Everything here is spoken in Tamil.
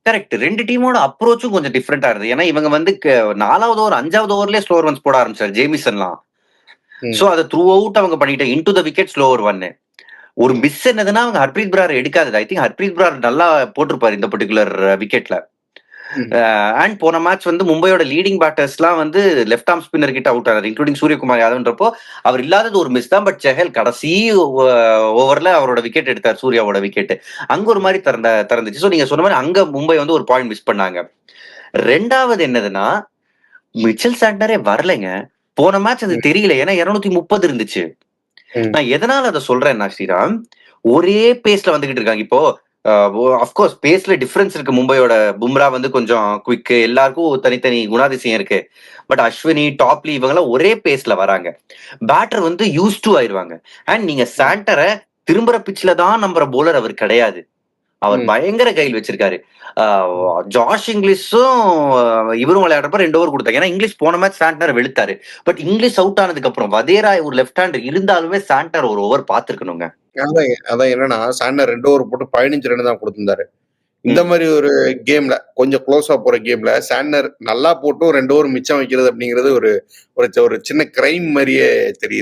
கரெக்ட். 2 டீமோட அப்ரோச்சும் கொஞ்சம் டிஃபரெண்டா இருந்தது. ஏன்னா இவங்க வந்து 4வது ஓவர், 5வது ஓவர்லயே ஸ்லோவர் ஒன்ஸ் போட ஆரம்பிச்சாரு ஜேமிசன்லாம். சோ அத த்ரூ அவுட் அவங்க பண்ணிட்டாங்க. இன்டு த விக்கெட் ஸ்லோவர் ஒன்னு. ஒரு மிஸ் என்னதுன்னா அவங்க ஹர்ப்ரீத் பிரார் எடுக்காதது. ஐ திங்க் ஹர்ப்ரீத் பிரார் நல்லா போட்டிருப்பாரு இந்த பர்டிகுலர் விக்கெட்ல. அண்ட் போன மேட்ச் வந்து மும்பையோட லீடிங் பேட்டர்ஸ்லாம் வந்து லெஃப்ட் ஆர்ம் ஸ்பின்னர் கிட்ட அவுட் ஆனாரு, இன்க்ளூடிங் சூரியகுமார் யாதவ்ன்றப்போ அவர் இல்லாதது ஒரு மிஸ் தான். பட் செஹல் கடைசி ஓவர்ல அவரோட விக்கெட் எடுத்தார், சூர்யாவோட விக்கெட். அங்க ஒரு மாதிரி திறந்துச்சு. ஸோ நீங்க சொன்ன மாதிரி அங்க மும்பை வந்து ஒரு பாயிண்ட் மிஸ் பண்ணாங்க. ரெண்டாவது என்னதுன்னா மிச்சல் சாண்டனரே வரலைங்க. போன மேட்ச் அது தெரியல. ஏன்னா 230 இருந்துச்சு. நான் எதனால அதை சொல்றேன்னா ஸ்ரீராம், ஒரே பேஸ்ல வந்துகிட்டு இருக்காங்க. இப்போ அஃப்கோர்ஸ் பேஸ்ல டிஃபரன்ஸ் இருக்கு. மும்பையோட பும்ரா வந்து கொஞ்சம் குவிக், எல்லாருக்கும் தனித்தனி குணாதிசயம் இருக்கு. பட் அஸ்வினி, டாப்லி இவங்கெல்லாம் ஒரே பேஸ்ல வராங்க. பேட்டர் வந்து யூஸ் டு ஆயிருவாங்க. அண்ட் நீங்க சாண்டரை திரும்புற பிச்ல தான் நம்புற போலர் அவர் கிடையாது. அவர் பயங்கர கையில் வச்சிருக்காரு. ஜாஷ் இங்கிலீஷும் இவரும் விளையாடுறப்ப 2 ஓவர் கொடுத்தாங்க. ஏன்னா இங்கிலீஷ் போன மேட்ச் சாண்டனர் வெளுத்தாரு. பட் இங்கிலீஷ் அவுட் ஆனதுக்கு அப்புறம் வதேரா ஒரு லெஃப்ட் ஹேண்டர் இருந்தாலுமே சாண்டர் ஒரு ஓவர் பாத்துருக்கணுங்க. அதான் என்னன்னா சாண்டர் 2 ஓவர் போட்டு 15 ரன் தான் கொடுத்திருந்தாரு. இந்த மாதிரி ஒரு கேம்ல கொஞ்சம் க்ளோஸா போற கேம்ல சாண்டர் நல்லா போட்டும் 2 ஓவர் மிச்சம் வைக்கிறது அப்படிங்கிறது ஒரு சின்ன கிரைம் மாதிரியே தெரியுது.